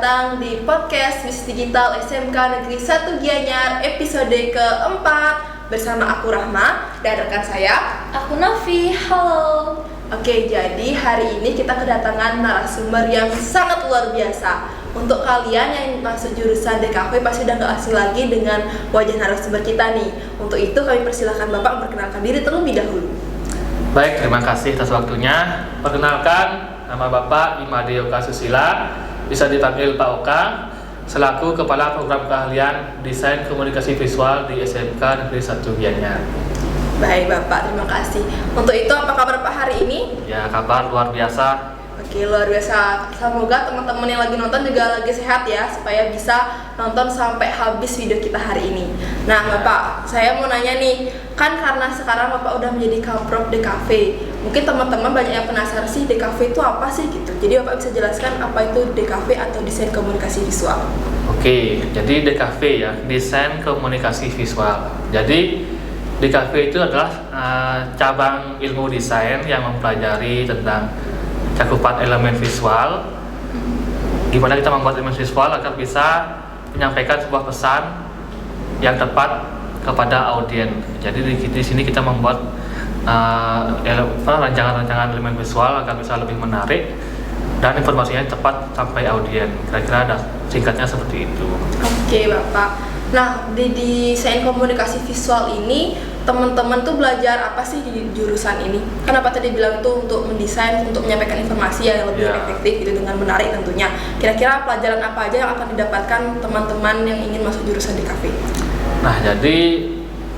datang di podcast Miss Digital SMK Negeri 1 Gianyar episode keempat bersama aku Rahma dan rekan saya aku Novi. Halo. Oke, jadi hari ini kita kedatangan narasumber yang sangat luar biasa. Untuk kalian yang masuk jurusan DKV pasti udah gak asing lagi dengan wajah narasumber kita nih. Untuk itu kami persilahkan Bapak memperkenalkan diri terlebih dahulu. Baik, terima kasih atas waktunya. Perkenalkan, nama Bapak Imade Oka Susila, bisa dipanggil Pak Oka, selaku Kepala Program Keahlian Desain Komunikasi Visual di SMK Negeri 1 Gianyar. Baik Bapak, terima kasih. Untuk itu apa kabar Pak hari ini? Ya, kabar luar biasa. Oke, luar biasa. Semoga teman-teman yang lagi nonton juga lagi sehat ya, supaya bisa nonton sampai habis video kita hari ini. Nah Bapak, saya mau nanya nih, kan karena sekarang Bapak udah menjadi Kaprod DKV, mungkin teman-teman banyak yang penasaran sih DKV itu apa sih gitu. Jadi Bapak bisa jelaskan apa itu DKV atau Desain Komunikasi Visual? Oke, jadi DKV ya, Desain Komunikasi Visual. Jadi DKV itu adalah cabang ilmu desain yang mempelajari tentang cakupan elemen visual, gimana kita membuat elemen visual agar bisa menyampaikan sebuah pesan yang tepat kepada audiens. Jadi di sini kita membuat rancangan-rancangan elemen visual agar bisa lebih menarik dan informasinya tepat sampai audiens. Kira-kira ada singkatnya seperti itu. Oke Bapak. Nah, di desain komunikasi visual ini teman-teman tuh belajar apa sih di jurusan ini? Kenapa tadi bilang tuh untuk mendesain, untuk menyampaikan informasi yang lebih efektif gitu dengan menarik tentunya. Kira-kira pelajaran apa aja yang akan didapatkan teman-teman yang ingin masuk jurusan DKV? Nah, jadi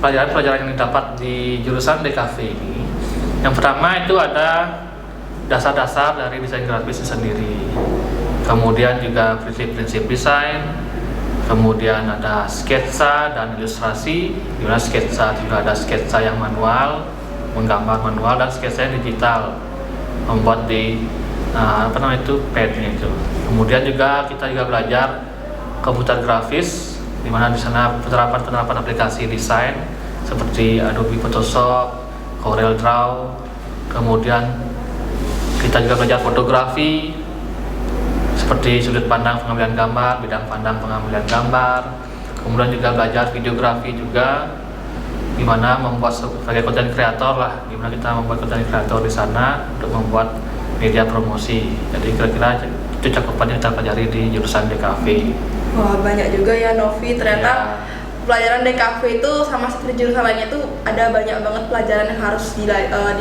pelajaran-pelajaran yang didapat di jurusan DKV ini, yang pertama itu ada dasar-dasar dari desain grafis sendiri. Kemudian juga prinsip-prinsip desain. Kemudian ada sketsa dan ilustrasi, di mana sketsa juga ada sketsa yang manual, menggambar manual, dan sketsa yang digital, membuat di padnya itu. Kemudian juga kita belajar komputer grafis, di mana di sana penerapan aplikasi desain seperti Adobe Photoshop, Corel Draw. Kemudian kita juga belajar fotografi, seperti sudut pandang pengambilan gambar, bidang pandang pengambilan gambar. Kemudian juga belajar videografi juga, gimana membuat sebagai konten kreator lah, gimana kita membuat konten kreator di sana untuk membuat media promosi. Jadi kira-kira itu cakupan yang kita pelajari di jurusan DKV. Wah, banyak juga ya Novi, ternyata pelajaran DKV itu sama seperti jurusan lainnya tuh ada banyak banget pelajaran yang harus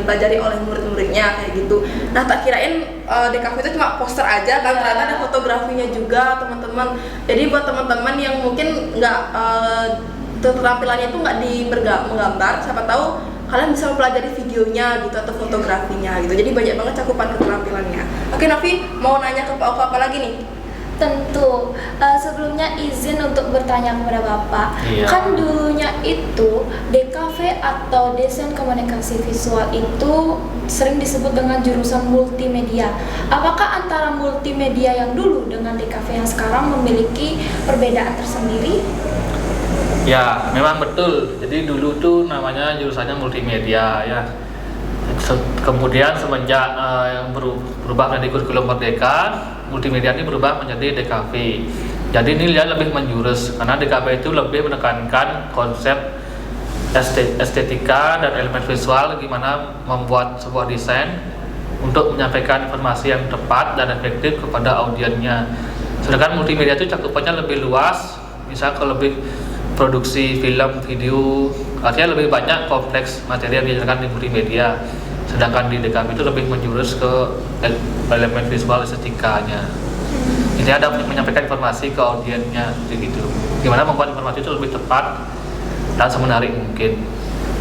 dipelajari oleh murid-muridnya kayak gitu. Nah, tak kirain DKV itu cuma poster aja kan, ternyata ada fotografinya juga teman-teman. Jadi buat teman-teman yang mungkin nggak keterampilannya itu nggak menggambar, siapa tahu kalian bisa mempelajari videonya gitu atau fotografinya gitu. Jadi banyak banget cakupan keterampilannya. Oke Novi, mau nanya ke Pak Oka apa lagi nih? Tentu, sebelumnya izin untuk bertanya kepada Bapak. Iya. Kan dulunya itu DKV atau Desain Komunikasi Visual itu sering disebut dengan jurusan multimedia. Apakah antara multimedia yang dulu dengan DKV yang sekarang memiliki perbedaan tersendiri? Ya, memang betul. Jadi dulu tuh namanya jurusannya multimedia ya. Kemudian semenjak yang berubah dari kurikulum Merdeka, multimedia ini berubah menjadi DKV. Jadi ini dia lebih menjurus karena DKV itu lebih menekankan konsep estetika dan elemen visual, gimana membuat sebuah desain untuk menyampaikan informasi yang tepat dan efektif kepada audiensnya. Sedangkan multimedia itu cakupannya lebih luas, bisa ke lebih produksi film, video, artinya lebih banyak kompleks materi yang diajarkan di multimedia. Sedangkan di DKV itu lebih menjurus ke elemen visual estetikanya. Jadi ada menyampaikan informasi ke audiensnya gitu. Gimana membuat informasi itu lebih tepat dan semenarik mungkin.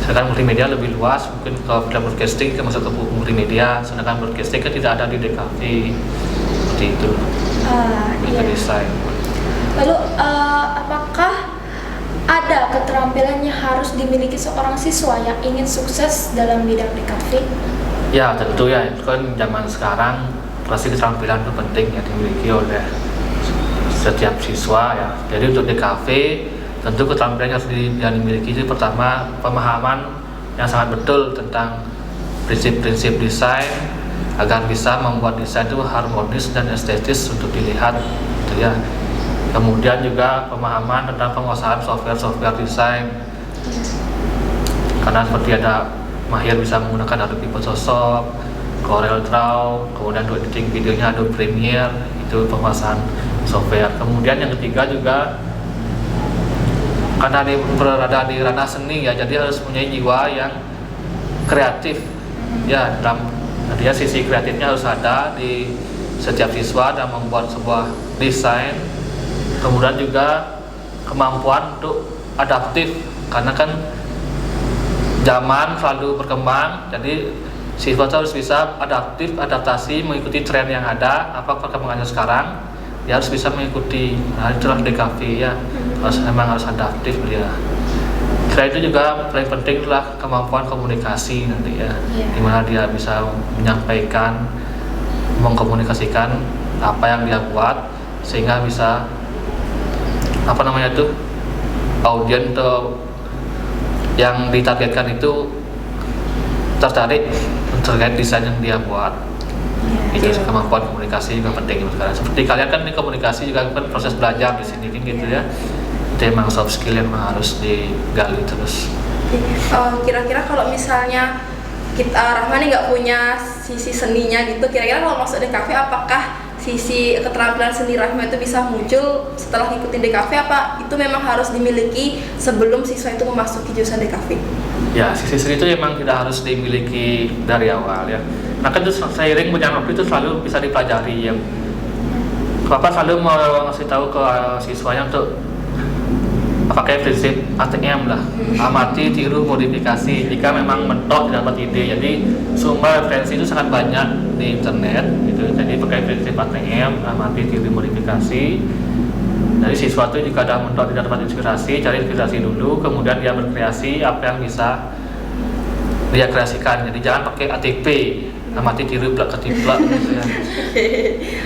Sedangkan multimedia lebih luas, mungkin ke film broadcasting masuk ke multimedia. Sedangkan broadcasting kan tidak ada di DKV. Seperti itu. Iya. Desain. Lalu apakah ada keterampilan yang harus dimiliki seorang siswa yang ingin sukses dalam bidang DKV? Ya tentu ya, itu kan zaman sekarang pasti keterampilan itu penting ya dimiliki oleh setiap siswa ya. Jadi untuk DKV tentu keterampilan yang harus dimiliki itu pertama pemahaman yang sangat betul tentang prinsip-prinsip desain agar bisa membuat desain itu harmonis dan estetis untuk dilihat gitu ya. Kemudian juga pemahaman tentang penguasaan software desain, karena seperti ada mahir bisa menggunakan Adobe Photoshop, Corel Draw, kemudian untuk editing videonya Adobe Premiere, itu penguasaan software. Kemudian yang ketiga juga karena berada di ranah seni ya, jadi harus punya jiwa yang kreatif ya, dalam dia sisi kreatifnya harus ada di setiap siswa dalam membuat sebuah desain. Kemudian juga kemampuan untuk adaptif, karena kan zaman selalu berkembang, jadi siswa harus bisa adaptasi mengikuti tren yang ada, apa perkembangannya sekarang, dia harus bisa mengikuti. Nah, itulah DKV ya, memang harus adaptif dia. Selain itu juga paling penting adalah kemampuan komunikasi nanti ya, dimana dia bisa menyampaikan, mengkomunikasikan apa yang dia buat, sehingga bisa audien atau yang ditargetkan itu tertarik terkait desain yang dia buat. Itu kemampuan komunikasi juga penting sekarang. Seperti kalian kan ini komunikasi juga kan proses belajar di sini kan gitu ya. Itu emang soft skill yang harus digali terus. Kira-kira kalau misalnya Rahma nih nggak punya sisi seninya gitu, kira-kira kalau masuk DKV apakah sisi keterampilan seni Rahma itu bisa muncul setelah ngikutin DKV, apa itu memang harus dimiliki sebelum siswa itu memasuki jurusan DKV? Ya, sisi seni itu memang tidak harus dimiliki dari awal ya. Nah kan itu seiring berjalan waktu itu selalu bisa dipelajari ya. Bapak selalu mau ngasih tahu ke siswanya untuk pakai prinsip ATM lah, amati, tiru, modifikasi. Jika memang mentok dapat ide, jadi sumber referensi itu sangat banyak di internet gitu. Jadi pakai prinsip ATM, amati, tiru, modifikasi. Dari siswa itu jika ada mentok tidak dapat inspirasi, cari inspirasi dulu, kemudian dia berkreasi apa yang bisa dia kreasikan. Jadi jangan pakai ATP, amati, tiru, plak ketiplak gitu ya.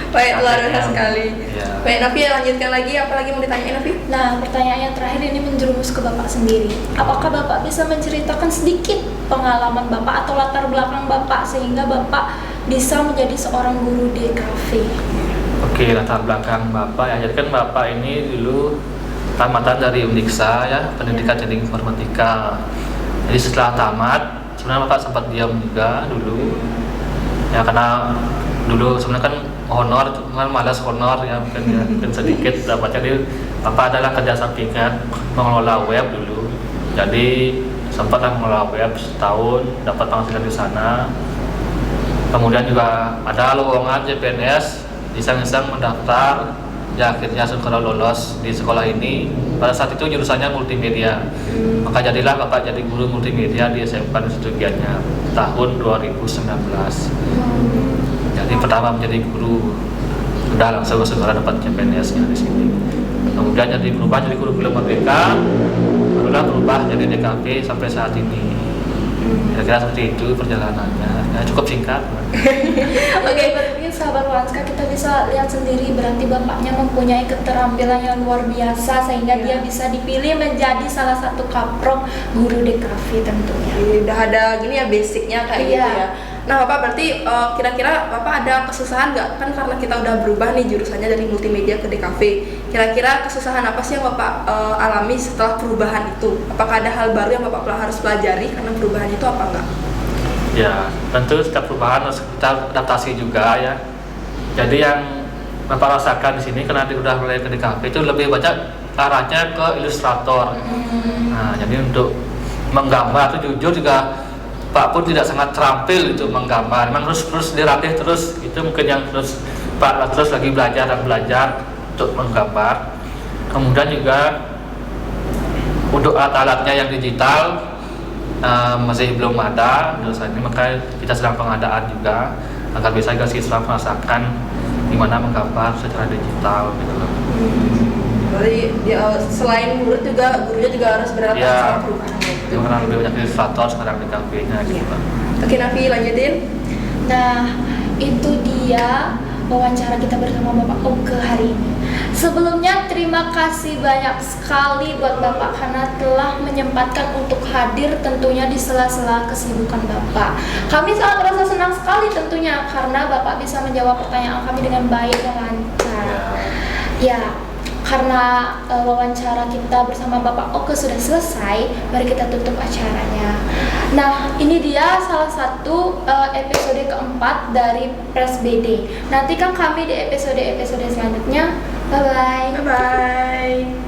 Baik, luar biasa sekali. Ya. Baik, Novi lanjutkan lagi, apa lagi mau ditanyain Novi? Nah, pertanyaan yang terakhir ini menjerumus ke Bapak sendiri. Apakah Bapak bisa menceritakan sedikit pengalaman Bapak atau latar belakang Bapak sehingga Bapak bisa menjadi seorang guru DKV? Oke, latar belakang Bapak ya. Jadi kan Bapak ini dulu tamatan dari Undiksa ya, pendidikan teknik informatika. Jadi setelah tamat, sebenarnya Bapak sempat diam juga dulu. Ya karena dulu sebenarnya kan honor, cuman malas honor ya, mungkin sedikit dapat. Jadi Bapak adalah kerja sampingan mengelola web dulu. Jadi sempat mengelola web setahun, dapat penghasilan di sana. Kemudian juga ada lowongan CPNS, iseng-iseng mendaftar, ya akhirnya sekolah lolos di sekolah ini. Pada saat itu jurusannya multimedia, maka jadilah Bapak jadi guru multimedia di SMK Nusa tahun 2019. Jadi pertama menjadi guru, udah langsung segera dapat CPNS-nya di sini. Kemudian jadi berubah jadi guru merdeka, barulah berubah jadi DKV sampai saat ini. Kira-kira seperti itu perjalanannya, ya, cukup singkat. Oke, berarti sahabat Wanska kita bisa lihat sendiri berarti Bapaknya mempunyai keterampilan yang luar biasa sehingga dia bisa dipilih menjadi salah satu kaprok guru DKV tentunya. Udah ada gini ya basicnya kayak gitu ya. Nah Bapak berarti kira-kira Bapak ada kesusahan nggak? Kan karena kita udah berubah nih jurusannya dari multimedia ke DKV. Kira-kira kesusahan apa sih yang Bapak alami setelah perubahan itu? Apakah ada hal baru yang Bapak harus pelajari karena perubahan itu apa enggak? Ya, tentu setiap perubahan harus kita adaptasi juga ya. Jadi yang Bapak rasakan di sini karena udah mulai ke DKV itu lebih banyak arahnya ke ilustrator. Nah, jadi untuk menggambar itu jujur juga Pak pun tidak sangat terampil itu menggambar. Memang terus dilatih terus, itu mungkin yang terus Pak terus lagi belajar dan belajar untuk menggambar. Kemudian juga untuk alat-alatnya yang digital masih belum ada saat ini, maka kita sedang pengadaan juga agar bisa siswa merasakan gimana menggambar secara digital gitu loh. Jadi selain gurunya juga harus beradaptasi sama perubahan. Karena lebih banyak ilustrator sekarang di kafe-nya gitu. Oke, Nafi lanjutin. Nah, itu dia wawancara kita bersama Bapak Oke hari ini. Sebelumnya terima kasih banyak sekali buat Bapak karena telah menyempatkan untuk hadir tentunya di sela-sela kesibukan Bapak. Kami sangat merasa senang sekali tentunya karena Bapak bisa menjawab pertanyaan kami dengan baik dan lancar. Ya, karena wawancara kita bersama Bapak Oke sudah selesai, mari kita tutup acaranya. Nah, ini dia salah satu episode keempat dari Press BD. Nantikan kami di episode-episode selanjutnya. Bye-bye. Bye bye.